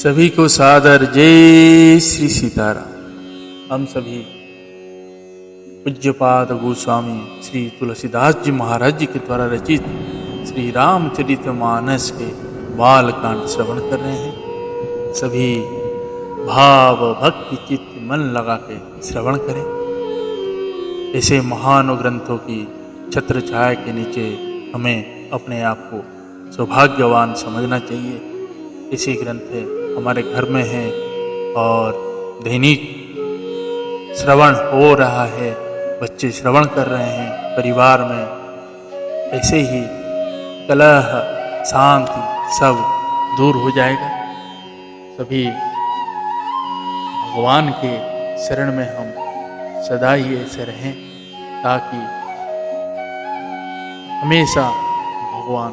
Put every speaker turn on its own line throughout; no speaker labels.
सभी को सादर जय श्री सीताराम। हम सभी पूज्यपाद गोस्वामी श्री तुलसीदास जी महाराज जी के द्वारा रचित श्री रामचरितमानस के बालकांड श्रवण कर रहे हैं। सभी भाव भक्ति चित्त मन लगा के श्रवण करें। ऐसे महान ग्रंथों की छत्र छाया के नीचे हमें अपने आप को सौभाग्यवान समझना चाहिए। ऐसे ग्रंथ हमारे घर में हैं और दैनिक श्रवण हो रहा है, बच्चे श्रवण कर रहे हैं। परिवार में ऐसे ही कलह शांति सब दूर हो जाएगा। सभी भगवान के शरण में हम सदा ही ऐसे रहें ताकि हमेशा भगवान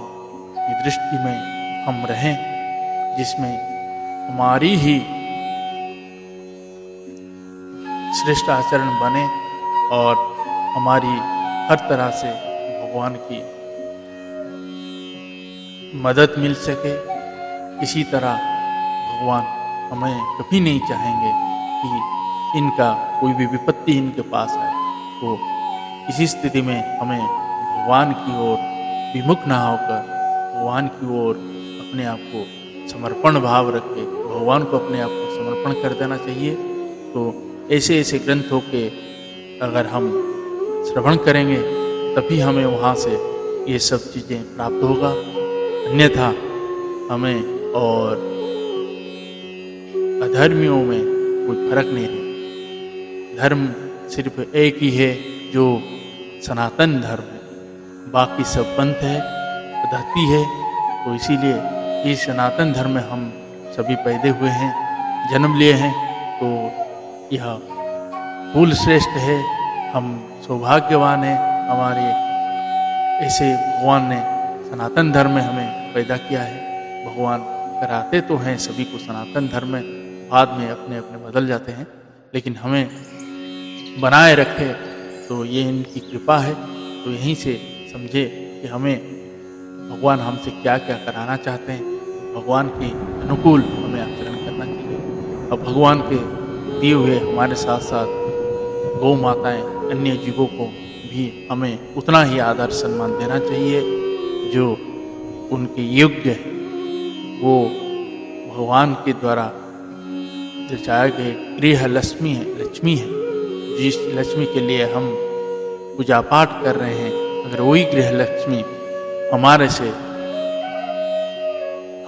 की दृष्टि में हम रहें, जिसमें हमारी ही श्रेष्ठ आचरण बने और हमारी हर तरह से भगवान की मदद मिल सके। इसी तरह भगवान हमें कभी नहीं चाहेंगे कि इनका कोई भी विपत्ति इनके पास आए। तो इसी स्थिति में हमें भगवान की ओर विमुख न होकर भगवान की ओर अपने आप को समर्पण भाव रख के भगवान को अपने आप को समर्पण कर देना चाहिए। तो ऐसे ऐसे ग्रंथों के अगर हम श्रवण करेंगे तभी हमें वहाँ से ये सब चीज़ें प्राप्त होगा, अन्यथा हमें और अधर्मियों में कोई फर्क नहीं है। धर्म सिर्फ एक ही है जो सनातन धर्म है, बाकी सब पंथ है, पद्धति है। तो इसीलिए इस सनातन धर्म में हम सभी पैदे हुए हैं, जन्म लिए हैं। तो यह कुल श्रेष्ठ है, हम सौभाग्यवान हैं। हमारे ऐसे भगवान ने सनातन धर्म में हमें पैदा किया है। भगवान कराते तो हैं सभी को सनातन धर्म में, बाद में अपने अपने बदल जाते हैं, लेकिन हमें बनाए रखे तो ये इनकी कृपा है। तो यहीं से समझे कि हमें भगवान हमसे क्या क्या कराना चाहते हैं, भगवान के अनुकूल हमें आचरण करना चाहिए। और भगवान के दिए हुए हमारे साथ साथ गौ माताएं, अन्य जीवों को भी हमें उतना ही आदर सम्मान देना चाहिए जो उनके योग्य है। वो भगवान के द्वारा रचाए गए गृह लक्ष्मी है। जिस लक्ष्मी के लिए हम पूजा पाठ कर रहे हैं, अगर वही गृह लक्ष्मी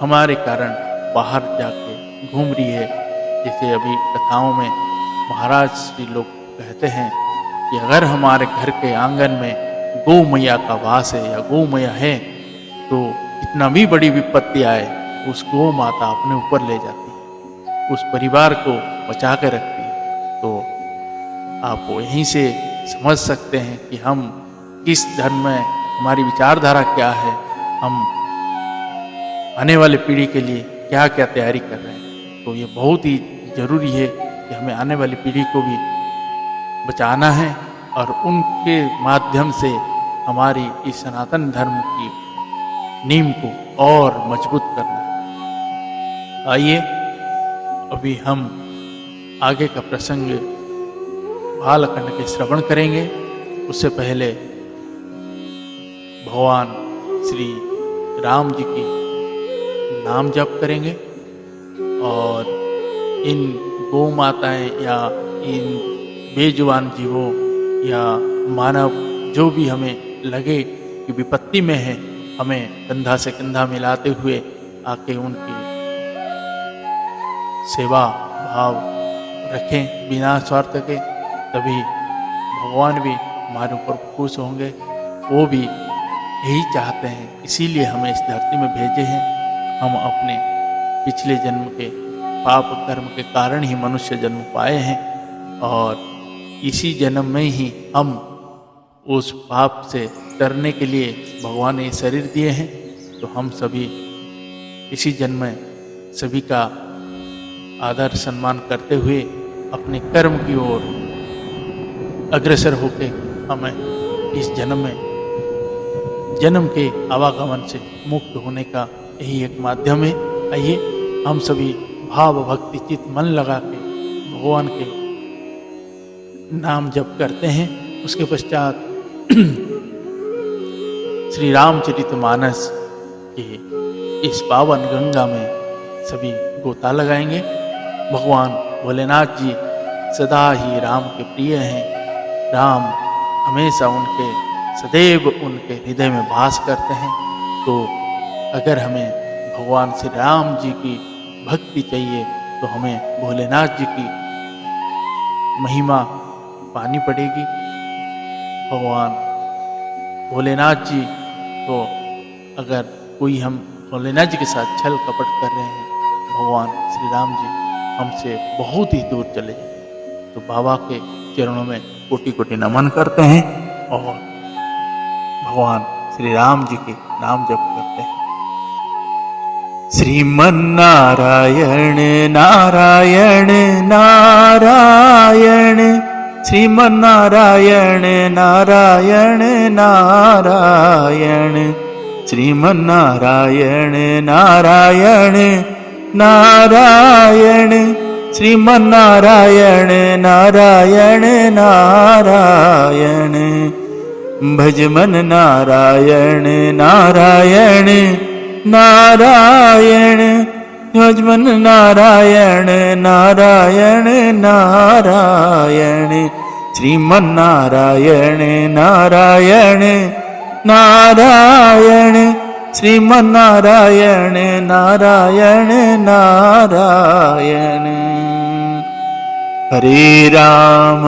हमारे कारण बाहर जाके घूम रही है, जैसे अभी कथाओं में महाराज श्री लोग कहते हैं कि अगर हमारे घर के आंगन में गौ मैया का वास है या गौ मैया है तो कितना भी बड़ी विपत्ति आए उस गौ माता अपने ऊपर ले जाती है, उस परिवार को बचा कर रखती है। तो आप यहीं से समझ सकते हैं कि हम किस धर्म में, हमारी विचारधारा क्या है, हम आने वाले पीढ़ी के लिए क्या क्या तैयारी कर रहे हैं। तो ये बहुत ही ज़रूरी है कि हमें आने वाली पीढ़ी को भी बचाना है और उनके माध्यम से हमारी इस सनातन धर्म की नींव को और मजबूत करना है। आइए अभी हम आगे का प्रसंग बालकांड के श्रवण करेंगे। उससे पहले भगवान श्री राम जी की नाम जप करेंगे और इन गौ माताएं या इन बेजुबान जीवों या मानव जो भी हमें लगे कि विपत्ति में है, हमें कंधा से कंधा मिलाते हुए आके उनकी सेवा भाव रखें बिना स्वार्थ के, तभी भगवान भी हमारे ऊपर खुश होंगे। वो भी यही चाहते हैं, इसीलिए हमें इस धरती में भेजे हैं। हम अपने पिछले जन्म के पाप कर्म के कारण ही मनुष्य जन्म पाए हैं और इसी जन्म में ही हम उस पाप से डरने के लिए भगवान ने शरीर दिए हैं। तो हम सभी इसी जन्म में सभी का आदर सम्मान करते हुए अपने कर्म की ओर अग्रसर होकर हमें इस जन्म में जन्म के आवागमन से मुक्त होने का यही एक माध्यम है। आइए हम सभी भाव भक्ति चित मन लगा के भगवान के नाम जप करते हैं, उसके पश्चात श्री रामचरितमानस के इस पावन गंगा में सभी गोता लगाएंगे। भगवान भोलेनाथ जी सदा ही राम के प्रिय हैं। राम हमेशा उनके सदैव उनके हृदय में वास करते हैं। तो अगर हमें भगवान श्री राम जी की भक्ति चाहिए तो हमें भोलेनाथ जी की महिमा पानी पड़ेगी। भगवान भोलेनाथ जी को अगर कोई हम भोलेनाथ जी के साथ छल कपट कर रहे हैं, भगवान श्री राम जी हमसे बहुत ही दूर चले जाएंगे। तो बाबा के चरणों में कोटि कोटि नमन करते हैं और भगवान श्री राम जी के नाम जप करते हैं। श्रीमन्नारायण नारायण नारायण, श्रीमन्नारायण नारायण नारायण, श्रीमन्नारायण नारायण नारायण, श्रीमन्नारायण नारायण नारायण, भजमन नारायण नारायण नारायण, भजमन नारायण नारायण नारायण, श्रीमन्नारायण नारायण नारायण, श्रीमन्नारायण नारायण नारायण। हरे राम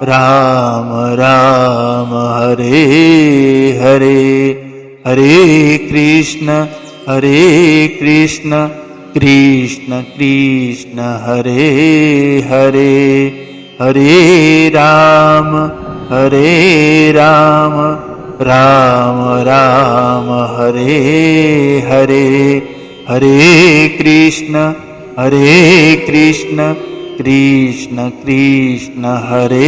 राम राम हरे हरे, हरे कृष्ण कृष्ण कृष्ण हरे हरे, हरे राम राम राम हरे हरे, हरे कृष्ण कृष्ण कृष्ण हरे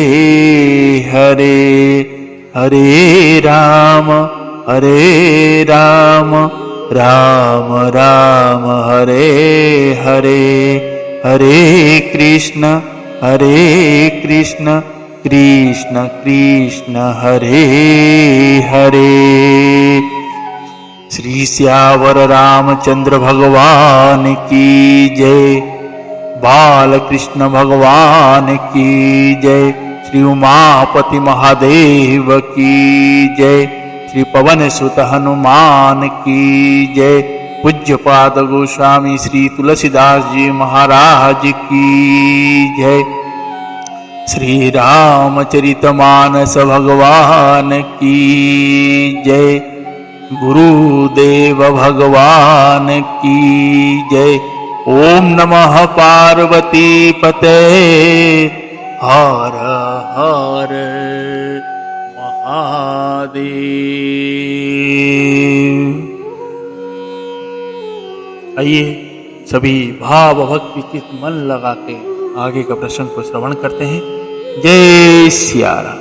हरे, हरे राम राम राम हरे हरे, हरे कृष्ण कृष्ण कृष्ण हरे हरे। श्री सियावर रामचंद्र भगवान की जय, बाल कृष्ण भगवान की जय, श्री उमापति महादेव की जय, श्री पवन सुत हनुमान की जय, पूज्यपाद गोस्वामी श्री तुलसीदास जी महाराज की जय, श्री रामचरितमानस भगवान की जय, गुरुदेव भगवान की जय। ओम नमः पार्वती पते, हर हर महादेव। आइए सभी भाव भक्ति चित मन लगा के आगे का प्रसंग को श्रवण करते हैं। जय सिया राम।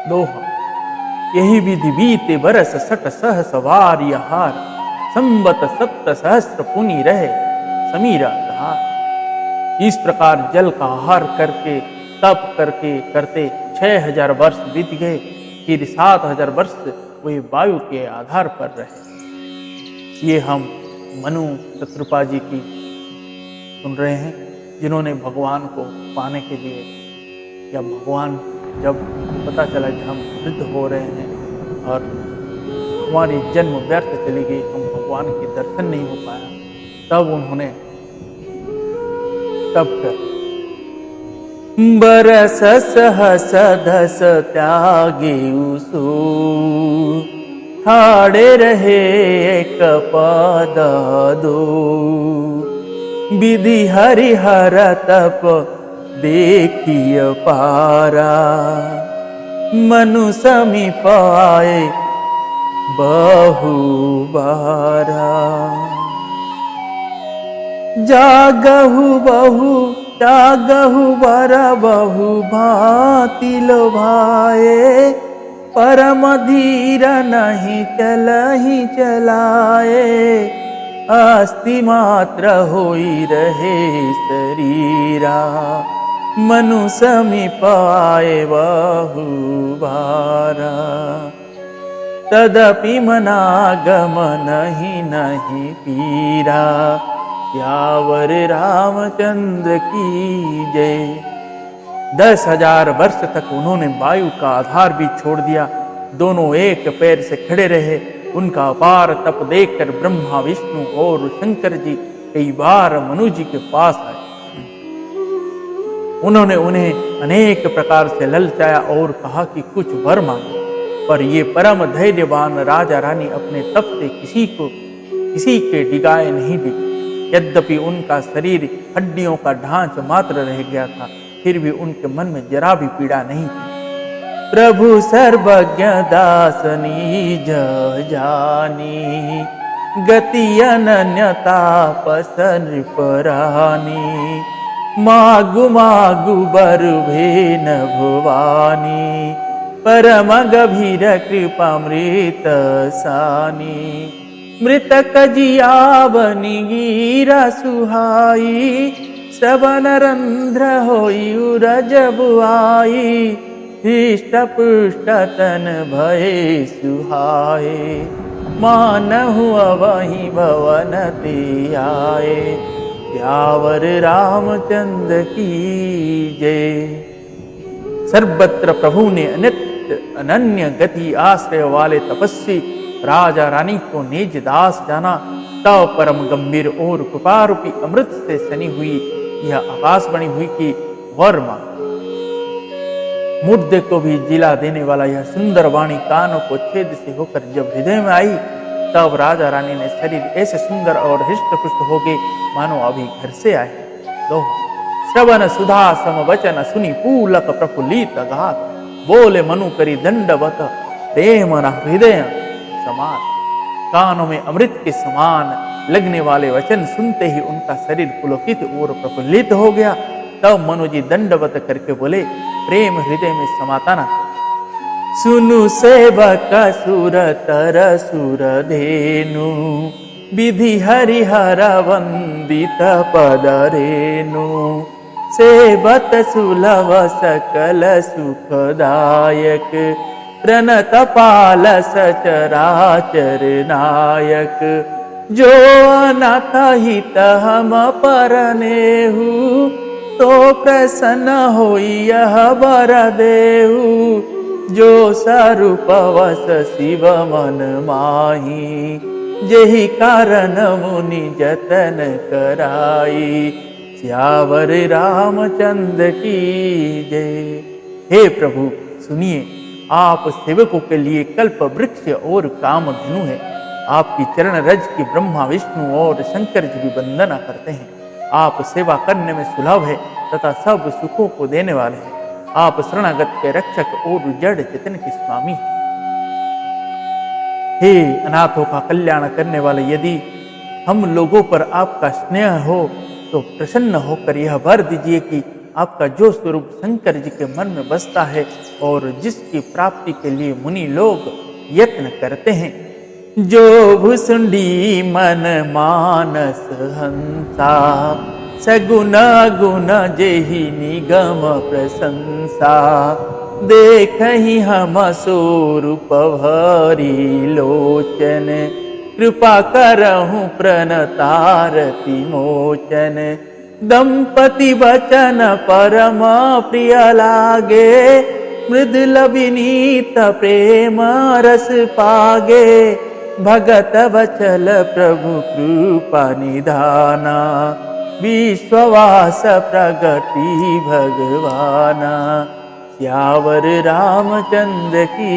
दोहा। यही विधि बीते बरस सट सह सवार यहार, संबत सप्त सहस्त्र पुनि रहे समीरा धार। इस प्रकार जल का आहार करके तप करके करते 6000 वर्ष बीत गए। फिर 7000 वर्ष वे वायु के आधार पर रहे। ये हम मनु शत्रुपा जी की सुन रहे हैं, जिन्होंने भगवान को पाने के लिए, या भगवान जब उनको पता चला कि हम वृद्ध हो रहे हैं और हमारी जन्म व्यर्थ चली गई, हम भगवान के दर्शन नहीं हो पाया, तब उन्होंने तब कर बरस सहस धस त्यागे उसो, ठाड़े रहे एक पद दो, विधि हरिहर तप देखिय पारा, मनु समीप आए
बहु बारा। जागहु बर बहु भांति लोभाए, परम धीर नहीं चलहि चलाए। अस्थि मात्र होई रहे शरीरा, मनु समीप आए बहु बारा। तदपि मनागम नहीं पीरा, यावर रामचंद्र की जय। 10,000 वर्ष तक उन्होंने वायु का आधार भी छोड़ दिया, दोनों एक पैर से खड़े रहे। उनका अपार तप देखकर ब्रह्मा विष्णु और शंकर जी कई बार मनु जी के पास आए। उन्होंने उन्हें अनेक प्रकार से ललचाया और कहा कि कुछ वर मांगो, पर ये परम धैर्यवान राजा रानी अपने तप से किसी के डिगाए नहीं दिखे। यद्यपि उनका शरीर हड्डियों का ढांच मात्र रह गया था, फिर भी उनके मन में जरा भी पीड़ा नहीं थी। प्रभु सर्वज्ञ दास निज जानी, गति अनन्यता पसन परानी। मागु बर भेन भुवानी, परम गभीर कृपामृत सानी। मृतक जियावनि गिरा सुहाई, श्रवण रंध्र होई उरज बुआई। हृष्ट पुष्ट तन भये सुहाए, मानहु अवहि भवन ते आए। यावर रामचंद्र की जय। सर्वत्र प्रभु ने अनन्य गति आश्रय वाले तपस्वी राजा रानी को निज दास जाना। तब परम गंभीर और कृपारूपी अमृत से सनी हुई यह आकाशवाणी हुई कि वर मां। मुर्दे को भी जिला देने वाला यह सुंदर वाणी कानों को छेद से होकर जब हृदय में आई, तब राजा रानी ने शरीर ऐसे सुंदर और हृष्ट पुष्ट हो गए मानो अभी घर से आए। दोहा। श्रवण सुधा सम वचन सुनी पूलक प्रफुल्लित गात। बोले मनु करी दंडवत, प्रेम न हृदय समान। कानों में अमृत के समान लगने वाले वचन सुनते ही उनका शरीर पुलकित और प्रफुल्लित हो गया। तब मनु जी दंडवत करके बोले, प्रेम हृदय में समाता न। सुनु सेवक सुर तर सुर धेनु, विधि हरिहर वंदित पद रेनु। सेवत सुलभ सकल सुखदायक, प्रणत पाल सचराचर नायक। जो अनाथ हित हम परनेहु, तो प्रसन्न होई यह वर देहु। जो स्वरूप वस शिव मन माही, जेहि कारण मुनि जतन कराई। श्यावर रामचंद्र की जय। हे प्रभु सुनिए, आप सेवकों के लिए कल्प वृक्ष और कामधेनु है। आपकी चरण रज की ब्रह्मा विष्णु और शंकर जी भी वंदना करते हैं। आप सेवा करने में सुलभ है तथा सब सुखों को देने वाले हैं। आप शरणागत के रक्षक और जड़ चेतन के स्वामी हैं। हे अनाथों का कल्याण करने वाले, यदि हम लोगों पर आपका स्नेह हो तो प्रसन्न होकर यह वर दीजिए कि आपका जो स्वरूप शंकर जी के मन में बसता है और जिसकी प्राप्ति के लिए मुनि लोग यत्न करते हैं। जो भुसुंडी मन मानस हंसा, सगुन गुण जेहि निगम प्रशंसा। देखहि हम स्वरूप भरी लोचन, कृपा करहु प्रणतारति मोचन। दंपति वचन परम प्रिय लागे, मृदुल विनीत प्रेम रस पागे। भगत वचल प्रभु कृपा निधाना, विश्ववास प्रगति भगवाना। श्यावर रामचंद्र की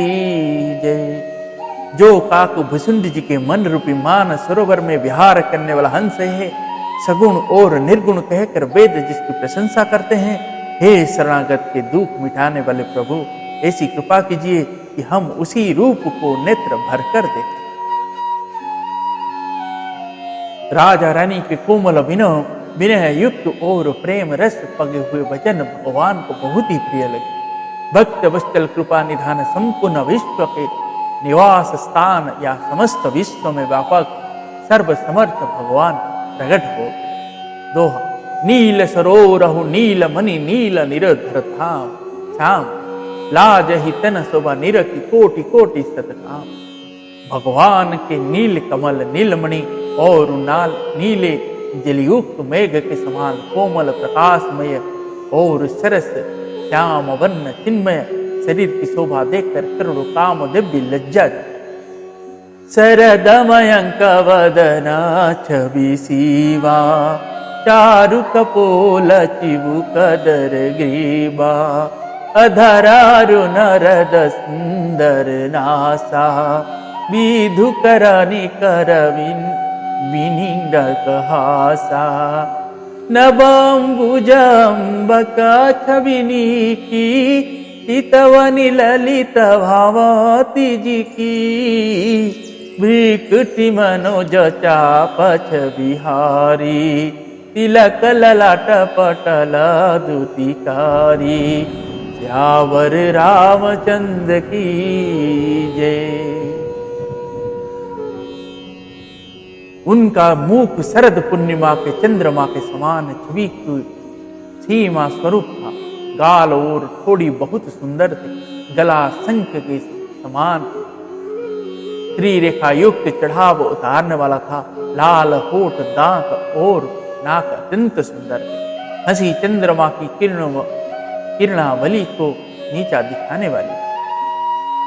जय। जो काक भुसुंड जी के मन रूपी मान सरोवर में विहार करने वाला हंस है, सगुण और निर्गुण कहकर वेद जिसकी प्रशंसा करते हैं। हे शरणागत के दुख मिटाने वाले प्रभु, ऐसी कृपा कीजिए कि हम उसी रूप को नेत्र भरकर देखें। राजा रानी के कोमल विनय युक्त और प्रेम रस पगे हुए वचन भगवान को बहुत ही प्रिय लगे। भक्त वत्सल कृपा निधान संपूर्ण विश्व के निवास स्थान या समस्त विश्व में व्यापक सर्वसमर्थ भगवान प्रकट हो। दोहा। नील सरोरहु नील मणि नील निरधर धाम श्याम लाज ही तन शोभा निरखी कोटि कोटि सतकाम। भगवान के नील कमल नीलमणि और नीले जलयुक्त मेघ के समान कोमल प्रकाशमय और सरस श्याम वर्ण चिन्मय शरीर की शोभा देखकर करोड़ों काम दिव्य लज्जा जाते। शरदमयंक वदना छवि शिवा चारु कपोल चिबुकदर ग्रीवा अधरारु नरद सुंदर नासा विधुकरनि करविन विनिंदकहासा नवंबुजंबका छविनी की चितवनि ललित भावती जी की भ्रिकुटि मनोज चाप छविहारी तिलक ललाट पटल दुतिकारी श्यावर रामचंद्र की जय। उनका मुख शरद पूर्णिमा के चंद्रमा के समान छवि की सीमा स्वरूप था। गाल और थोड़ी बहुत सुंदर थे। गला शंख के समान त्रिरेखा युक्त चढ़ाव उतारने वाला था। लाल होठ दांत और नाक अत्यंत सुंदर थे। हंसी चंद्रमा की किरणावली को नीचा दिखाने वाली।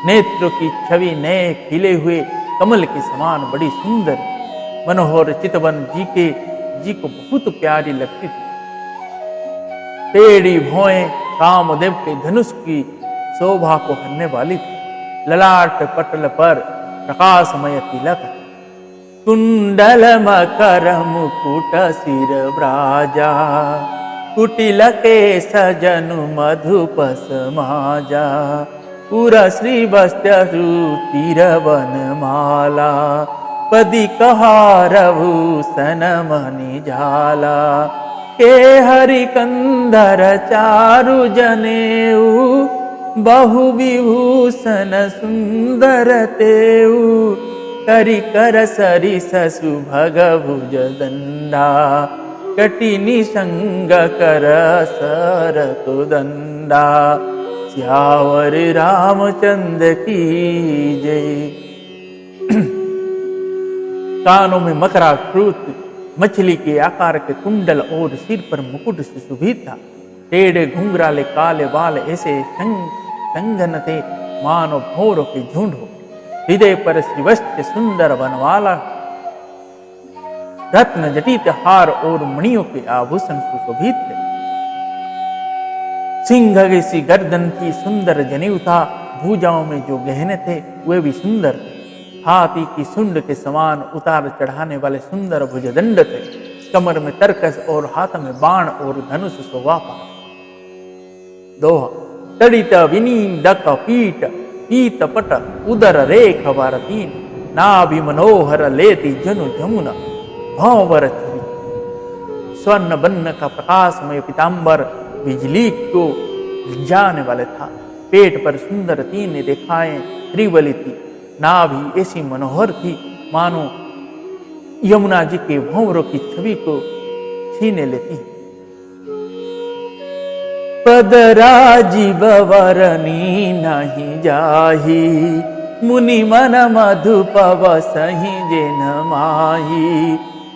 नेत्रों की छवि नए खिले हुए कमल के समान बड़ी सुंदर मनोहर चितवन जी को बहुत प्यारी लगती थी। टेढ़ी भौएं कामदेव के धनुष की शोभा को हरने वाली थी। ललाट पटल पर प्रकाशमय तिलक, कुंडल मकर मुकुट सिर ब्राजा, कुटिल के सजनु मधुप समाजा, पुर श्री वस्त्र रुचिर वनमाला, पदी कहार भूषण मणि झाला, के हरि कंधर चारु जनेऊ, बहु विभूषण सुंदर तेऊ, करि कर सरि ससु भग भुज दंडा, कटि निसंग कर सर दंडा, श्यावर रामचंद्र की जय। कानों में मकराकृत मछली के आकार के कुंडल और सिर पर मुकुट से सुशोभित था। टेढ़े घुंघराले काले बाल ऐसे संगन थे मानो भौरों के झुंड हो। हृदय पर श्रीवस्त्र सुंदर बनवाला, रत्न जटित हार और मणियों के आभूषण सुशोभित थे। सिंह जैसी गर्दन की सुंदर जनेऊ था। भुजाओं में जो गहने थे वे भी सुंदर थे। हाथी की सुंड के समान उतार चढ़ाने वाले सुंदर भुजदंड थे। कमर में तरकस और हाथ में बाण और धनुष शोभा पा। दोहा। तड़ित विनीदक पीठ पीत पट उदर रेख वारतीन, नाभि मनोहर लेती जनु जमुना, भंवर छवि। स्वर्ण बन्न का प्रकाशमय पीतांबर बिजली को जाने वाले था। पेट पर सुंदर 3 रेखाएं त्रिवली थी। नाभि ऐसी मनोहर थी मानो यमुना जी के भंवरों की छवि को छीने लेती। पदराजीव वरनी नहीं जाही, मुनि मन मधुपव सही जेन माही,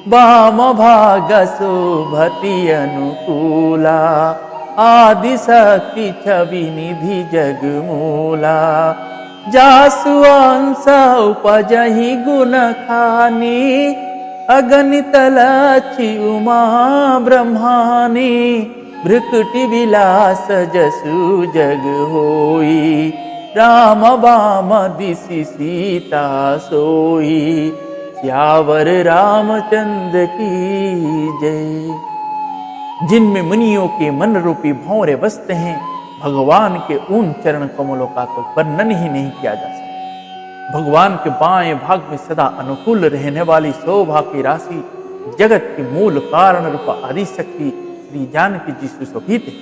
वाम भाग शोभति अनुकूला, आदि शक्ति छवि निधि जगमूला, जासु अंश उपजहि गुण खानी, अगणित लक्षि उमा ब्रह्मानी, भ्रुकुटि विलास जसु जग होई, राम वाम दिशि सीता सोई, श्यावर रामचंद्र की जय। जिनमें मुनियों के मन रूपी भंवरे बसते हैं भगवान के उन चरण कमलों का तो वर्णन ही नहीं किया जा सकता। भगवान के बाएं भाग में सदा अनुकूल रहने वाली शोभा की राशि जगत के मूल कारण रूप आदिशक्ति श्री जानकी जी सुशोभित है,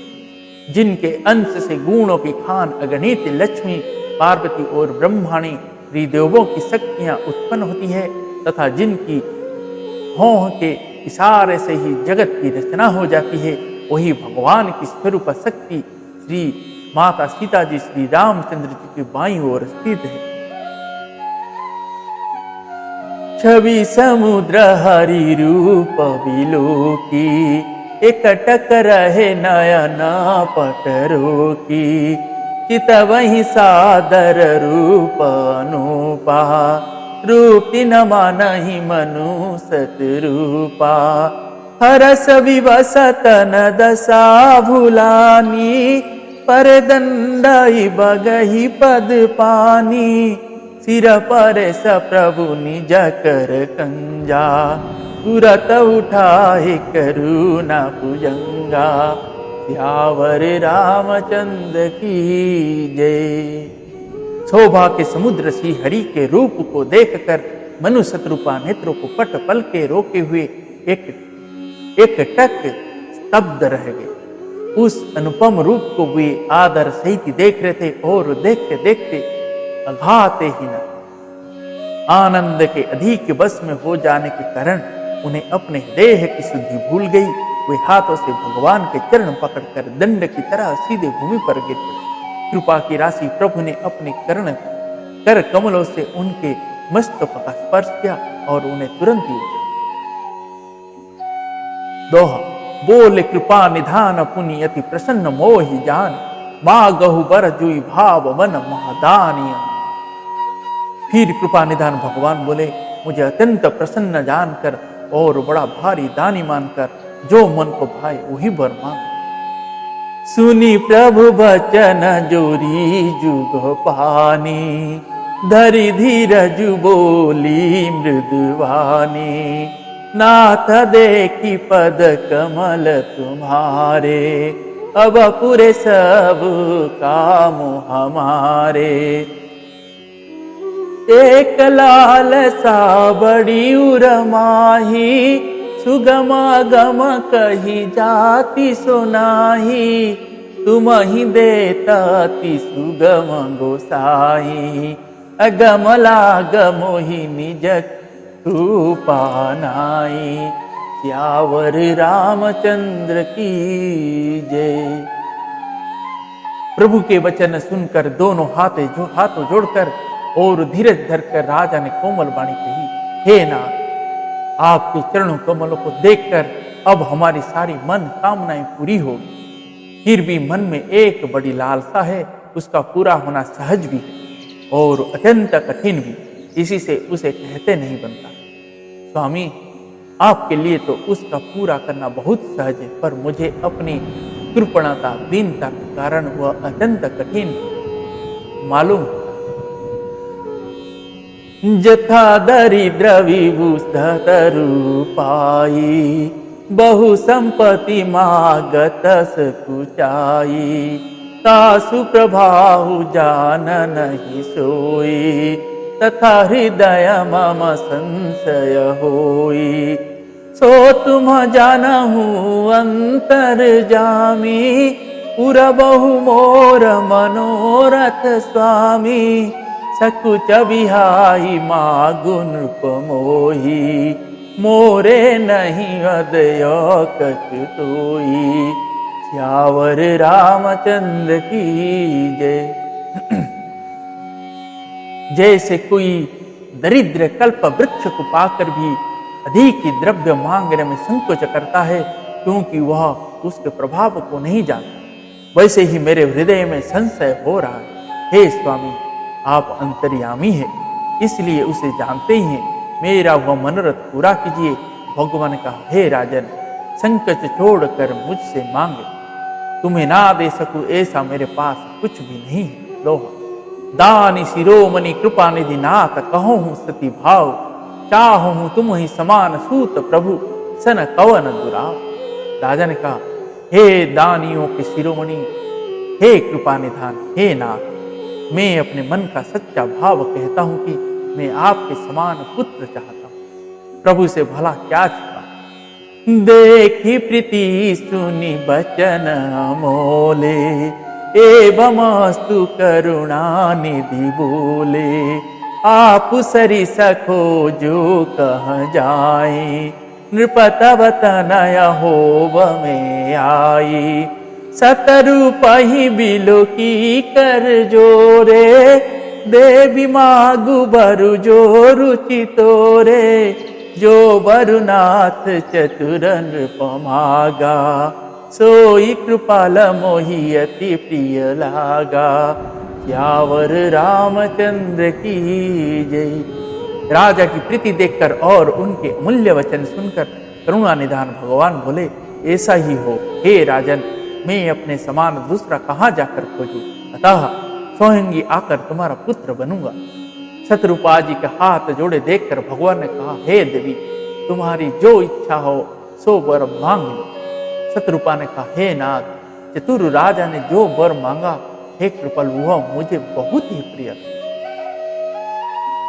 जिनके अंश से गुणों की खान अगणित लक्ष्मी, पार्वती और ब्रह्माणी त्रिदेवों की शक्तियां उत्पन्न होती है तथा जिनकी होंठ के इशारे से ही जगत की रचना हो जाती है, वही भगवान की स्वरूप शक्ति श्री माता सीता जी श्री रामचंद्र जी की बाईं ओर स्थित है। छवि समुद्र हरि रूप विलोकी, एकटक रहे नयना पटरो की, चित वही सादर रूप अनुपा, रूपी न मानहि मनु सतरूपा, हरस विवसत न दशा भुलानी, पर दंडई बगही पद पानी, सिर पर स प्रभु निज कर कंजा, तुरत उठाए करुणा भुजंगा, सियावर रामचंद्र की जय। शोभा के समुद्र श्री हरि के रूप को देखकर मनु शत्रुपा नेत्रों को पट पल के रोके हुए एक टक स्तब्ध रह गए। उस अनुपम रूप को वे आदर सहित देख रहे थे और देखते देखते अघाते ही न आनंद के अधिक वश में हो जाने के कारण उन्हें अपने देह की शुद्धि भूल गई। वे हाथों से भगवान के चरण पकड़कर दंड की तरह सीधे भूमि पर गिर पड़े। कृपा की राशि प्रभु ने अपने कर कमलों से उनके मस्तक का स्पर्श किया और उन्हें तुरंत ही उठाया। दोहा बोले कृपा निधान पुनि अति प्रसन्न मोहि जान, माँ गहु बर जुई भाव मन महादानिया। फिर कृपा निधान भगवान बोले, मुझे अत्यंत प्रसन्न जानकर और बड़ा भारी दानी मानकर जो मन को भाए वही वर मांग। सुनी प्रभु बचन जोरी जुग पानी, धरि धीरज बोली मृदुवानी, नाथ देखी पद कमल तुम्हारे, अब पूरे सब काम हमारे। एक लाल सा बड़ी उरमाही, सुगमागम कही जाति सुनाही, तुम ही देता ति सुगम गोसाई, अगम लागम ही निज रूपा नाई। सियावर रामचंद्र की जय। प्रभु के वचन सुनकर दोनों हाथों जोड़कर और धीरज धरकर राजा ने कोमल वाणी कही, हे नाथ, आपके चरणों कमलों को देखकर अब हमारी सारी मन कामनाएं पूरी होगी। फिर भी मन में एक बड़ी लालसा है, उसका पूरा होना सहज भी है और अत्यंत कठिन भी, इसी से उसे कहते नहीं बनता। स्वामी, आपके लिए तो उसका पूरा करना बहुत सहज है, पर मुझे अपनी कृपणता दीनता के कारण वह अत्यंत कठिन मालूम होता। जथा दरिद्र विभूषित रूपाई, बहु संपत्ति मागत सकुचाई, तासु प्रभाहु जान नहीं सोई, तथा हृदय मम संशय होई। सो तुम जानहु अंतर जामी, पुर बहु मोर मनोरथ स्वामी, सकुच बिहाई मागु नृप मोही, मोरे नहीं अदय कछु तोई। सियावर रामचंद्र की जय। जैसे कोई दरिद्र कल्प वृक्ष को पाकर भी अधिक ही द्रव्य मांगने में संकोच करता है, क्योंकि वह उसके प्रभाव को नहीं जानता, वैसे ही मेरे हृदय में संशय हो रहा है। हे स्वामी, आप अंतर्यामी हैं, इसलिए उसे जानते ही हैं। मेरा वह मनोरथ पूरा कीजिए। भगवान ने कहा, हे राजन, संकट छोड़कर मुझसे मांगे, तुम्हें ना दे सकूं ऐसा मेरे पास कुछ भी नहीं है। दोहा दानी शिरोमणि कृपा निधि नाथ, कहो हूं सती भाव, चाहो हूं तुम ही समान सूत प्रभु, सन कवन दुराव। राजा ने कहा, हे दानियों के शिरोमणि, हे कृपा निधान, हे नाथ, मैं अपने मन का सच्चा भाव कहता हूं कि मैं आपके समान पुत्र चाहता हूं। प्रभु से भला क्या छिपा। देखी प्रीति सुनी बचन अमोले, एवमस्तु करुणा निधि बोले। आप सरी सखो जो कह जाए, नृपतव तनय होव में आई। सतरूप ही बिलो की कर जोरे, देवी मागु बरु जो रुचि तोरे। जो बरुनाथ चतुर नृप मागा, सोई कृपाल मोहि अति प्रिय लागा। यावर रामचंद्र की जय। राजा की प्रीति देखकर और उनके अमूल्य वचन सुनकर करुणा निधान भगवान बोले, ऐसा ही हो हे राजन, मैं अपने समान दूसरा कहाँ जाकर खोजूं, अतः स्वयं ही आकर तुम्हारा पुत्र बनूंगा। शत्रुपा जी के हाथ जोड़े देखकर भगवान ने कहा, हे देवी, तुम्हारी जो इच्छा हो सो वर मांग लो। शत्रुपा ने कहा, हे नाथ, चतुर राजा ने जो वर मांगा, हे कृपल, वह मुझे बहुत ही प्रिय।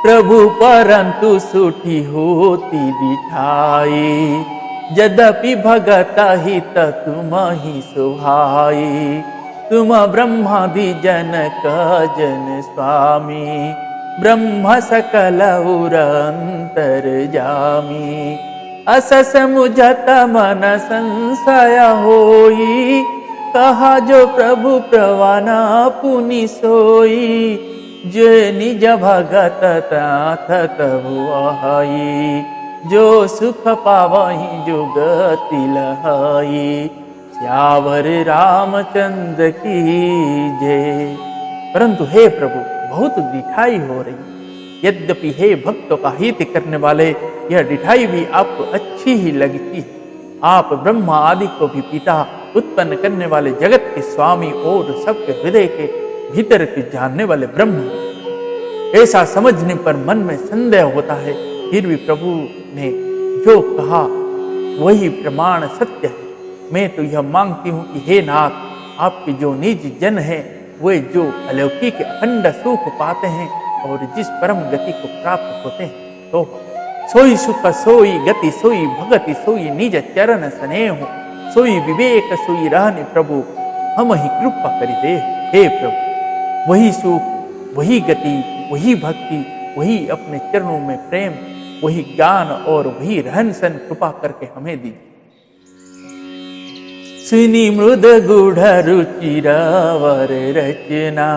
प्रभु परंतु सूठी होती दिठाई, यद्यपि भगत हित तुम ही सुहाई। तुम ब्रह्मादि जनक जन स्वामी, ब्रह्म सकल उर अंतर जामी। असस मुझत मन संशय होई, कहा जो प्रभु प्रवाना पुनि सोई। जो निज भगत तात तबु आई, जो सुख पावहि जुगति लहाई। श्यावर रामचंद्र की जय। परंतु हे प्रभु, बहुत डिठाई हो रही। यद्यपि हे भक्तों का हित करने वाले, यह डिठाई भी आपको अच्छी ही लगती है। आप ब्रह्मा आदि को भी पिता, उत्पन्न करने वाले जगत के स्वामी और सबके हृदय के भीतर के जानने वाले ब्रह्म। ऐसा समझने पर मन में संदेह होता है, फिर भी प्रभु ने जो कहा वही प्रमाण सत्य है। मैं तो यह मांगती हूँ कि हे नाथ, आपके जो निज जन है, वे जो अलौकिक अखंड सुख पाते हैं और जिस परम गति को प्राप्त होते हैं, तो सोई सुख सोई गति सोई भगति सोई निज चरण स्नेह, सोई विवेक सोई रहने प्रभु हम ही कृपा करि दे। हे प्रभु, वही सुख, वही गति, वही भक्ति, वही अपने चरणों में प्रेम, वही ज्ञान और वही रहन सहन कृपा करके हमें दीजिए। सुनी मृद गुढ़ रुचिरावर रचना,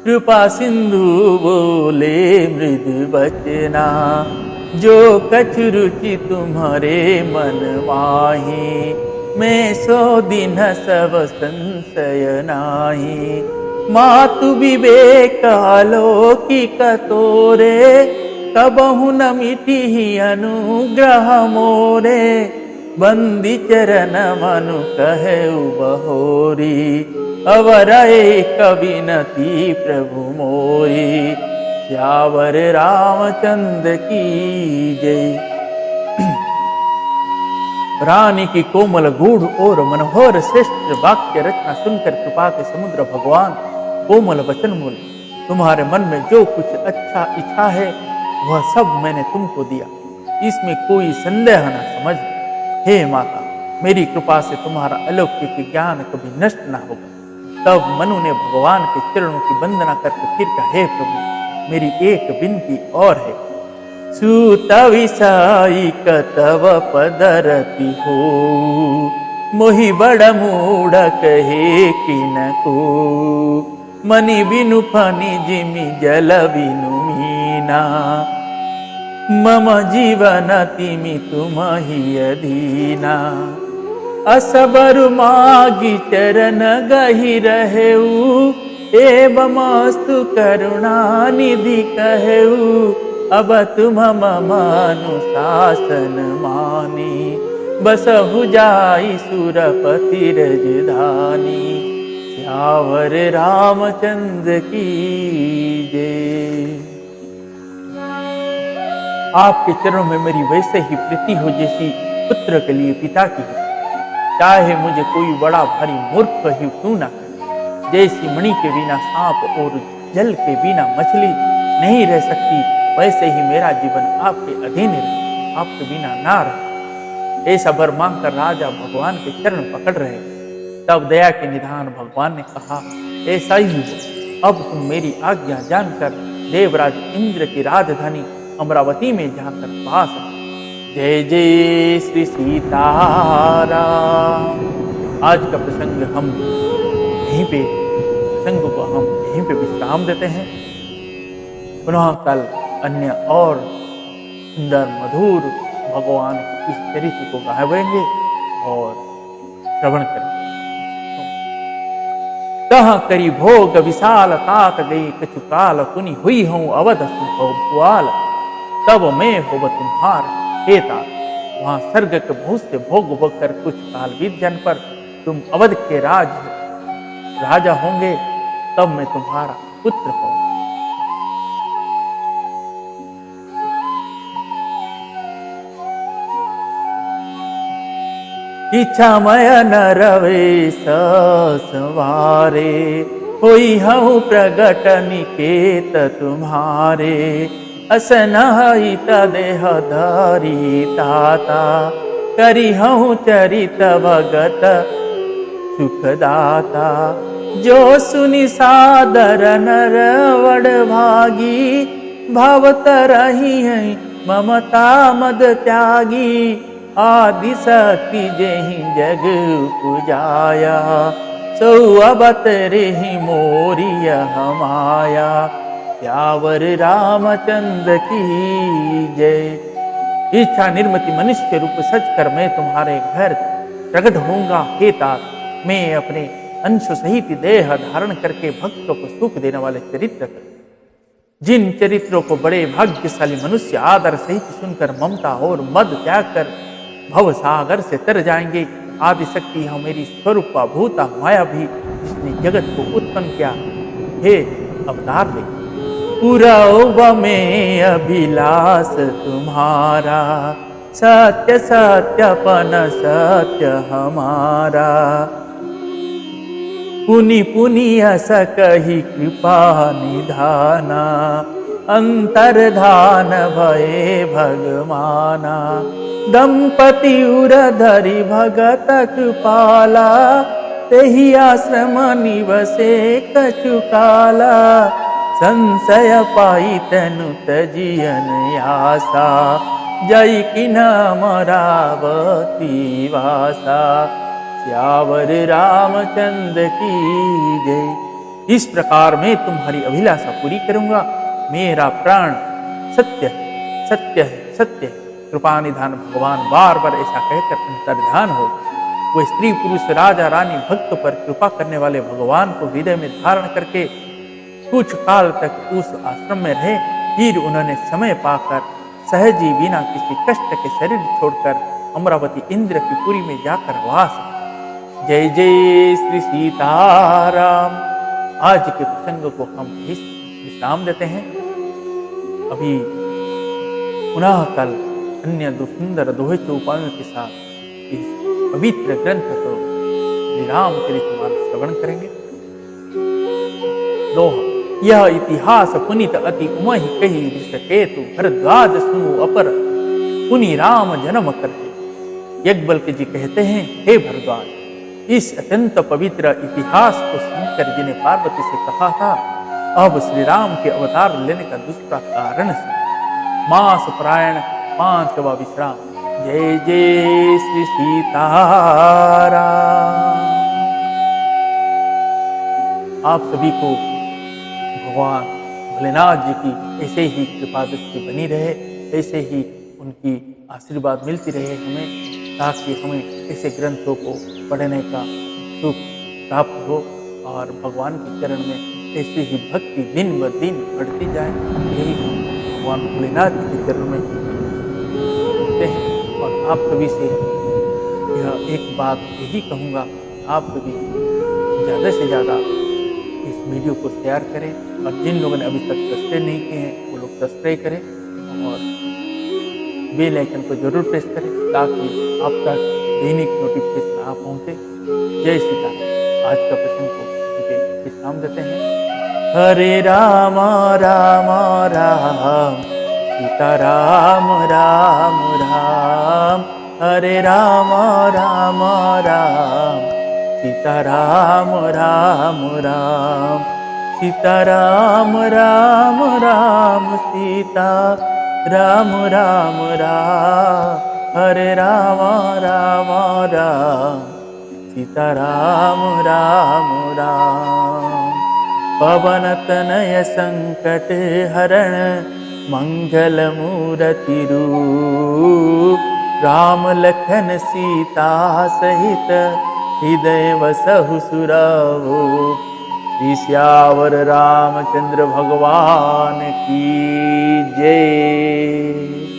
कृपा सिंधु बोले मृद बचना। जो कछु रुचि तुम्हारे मन माही, मैं सो दिन सब संशय नाही। मातु विवेक अलौकिक तोरे, कबहु न मिटी अनुग्रह मोरे। बंदी चरण मनु कहे बहोरी, अवर एक विनती प्रभु मोरी। श्यावर रामचंद्र की जय। रानी की कोमल गूढ़ और मनोहर श्रेष्ठ वाक्य रचना सुनकर कृपा के समुद्र भगवान कोमल वचन बोले, तुम्हारे मन में जो कुछ अच्छा इच्छा है वह सब मैंने तुमको दिया, इसमें कोई संदेह न समझ। हे माता, मेरी कृपा से तुम्हारा अलौकिक ज्ञान कभी नष्ट न होगा। तब मनु ने भगवान के चरणों की वंदना करके फिर कहा, हे प्रभु, मेरी एक विनती और है। सूत विषाई कतव पदरति हो, मोहि बड़ मूढ़ कहे किन को। मनि बिनु फनि जिमि जल बिनु मीना, मम जीवन तिमि तुम्हि अधीना। असबरु मागी चरण गहि रहेऊ, एवमस्तु करुणा निधि कहेऊ। अब तुम मम अनुशासन मानी, बसहु जाई सुरपति रजधानी। श्यावर रामचंद्र की जय। आपके चरणों में मेरी वैसे ही प्रीति हो जैसी पुत्र के लिए पिता की है, चाहे मुझे कोई बड़ा भारी मूर्ख ही क्यों ना करे। जैसी मणि के बिना सांप और जल के बिना मछली नहीं रह सकती, वैसे ही मेरा जीवन आपके अधीन रहे, आपके बिना ना रहे। ऐसा वर मांगकर राजा भगवान के चरण पकड़ रहे। तब दया के निधान भगवान ने कहा, ऐसा ही हो, अब तुम मेरी आज्ञा जानकर देवराज इंद्र की राजधानी अमरावती में जाकर वास रहो। जय जय श्री सीताराम। आज का प्रसंग हम यहीं पे विश्राम देते हैं। पुनः कल अन्य और सुंदर मधुर भगवान की इस चरित्र को गावेंगे और श्रवण करेंगे। कह करी भोग विशाल तात गई कछु काल, पुनि हुई हूँ अवध सुभुआल, तब मैं होव तुम्हार हेता। वहां स्वर्ग के बहुत से भोग भोग कर कुछ काल बीत जाने पर तुम अवध के राजा होंगे, तब मैं तुम्हारा पुत्र हूं। इच्छामय नरवे सवारे, होई हूँ प्रगट निकेत तुम्हारे। असनहित देह धरी ताता, करी हूँ चरित भगत सुखदाता। जो सुनि सादर नर वड भागी, भावत रही है ममता मद त्यागी। आदि शक्ति जेहि जग पुजाया, सौ अवतरे मोरिय माया। त्यावर रामचंद्र की जय। इच्छा निर्मति मनुष्य रूप सच कर मैं तुम्हारे घर प्रकट होऊंगा हे तात। मैं अपने अंश सहित देह धारण करके भक्तों को सुख देने वाले चरित्र कर, जिन चरित्रों को बड़े भाग्यशाली मनुष्य आदर सहित सुनकर ममता और मद त्याग कर भव सागर से तर जाएंगे। आदि शक्ति यह मेरी स्वरूपा भूता माया भी, जिसने जगत को उत्पन्न किया, हे अवतार ले। पुरव में अभिलाष तुम्हारा, सत्य सत्यपन सत्य हमारा। पुनि पुनि अस कही कृपा निधाना, अंतर्धान भये भगवाना। दंपति उर धरि भगत कृपाला, तेहि आश्रम निवसे कछु काला। संशय पाई तनु तजियन आशा, जय किन अमरावती वासा। श्यावर रामचंद्र की जय। इस प्रकार मैं तुम्हारी अभिलाषा पूरी करूंगा। मेरा प्राण सत्य है, सत्य है, सत्य है। कृपा निधान भगवान बार बार ऐसा कहकर अंतर्ध्यान हो। वो स्त्री पुरुष राजा रानी भक्त पर कृपा करने वाले भगवान को हृदय में धारण करके कुछ काल तक उस आश्रम में रहे। फिर उन्होंने समय पाकर सहजी बिना किसी कष्ट के शरीर छोड़कर अमरावती इंद्र की पुरी में जाकर वास। जय जय श्री सीताराम। आज के प्रसंग को हम विश्राम देते हैं। अभी पुनः कल अन्य दो सुंदर दोहे चौपाइयों के साथ इस पवित्र ग्रंथ को श्री रामचरितमानस श्रवण करेंगे। दोहा। यह इतिहास पुनित अति उमहि कही ऋषकेतु, भरद्वाज सुनु अपर पुनि राम जन्म कर। यज्ञबल्क्य जी कहते हैं, हे भरद्वाज, इस अत्यंत पवित्र इतिहास को सुनकर जी ने पार्वती से कहा था, अब श्री राम के अवतार लेने का दूसरा कारण से मास परायण 5वां विश्राम। जय जय श्री सीताराम। आप सभी को भगवान भोलेनाथ जी की ऐसे ही कृपा दृष्टि बनी रहे, ऐसे ही उनकी आशीर्वाद मिलती रहे हमें, ताकि हमें ऐसे ग्रंथों को पढ़ने का सुख प्राप्त हो और भगवान के चरण में ऐसी ही भक्ति दिन ब दिन बढ़ती जाए। यही हम भगवान भोलेनाथ जी के चरण में सुनते हैं। और आप सभी से यह एक बात यही कहूँगा, आप सभी ज़्यादा से ज़्यादा इस वीडियो को शेयर करें और जिन लोगों ने अभी तक सब्सक्राइब नहीं किए हैं वो लोग सब्सक्राइब करें और बेल आइकन को जरूर प्रेस करें ताकि आप तक दैनिक नोटिफिकेशन आ पहुँचे। जय सीता। आज का प्रसंग को विश्राम देते हैं। हरे राम राम राम सीता राम राम राम, हरे राम राम राम सीता राम राम राम, सीता राम राम राम सीता राम राम राम, हरे राम राम राम सीता राम राम राम। पवन तनय संकट हरण मंगल मूर्ति रूप, राम लखन सीता सहित हृदय वसहु सुरभूप। श्री सियावर रामचंद्र भगवान की जय।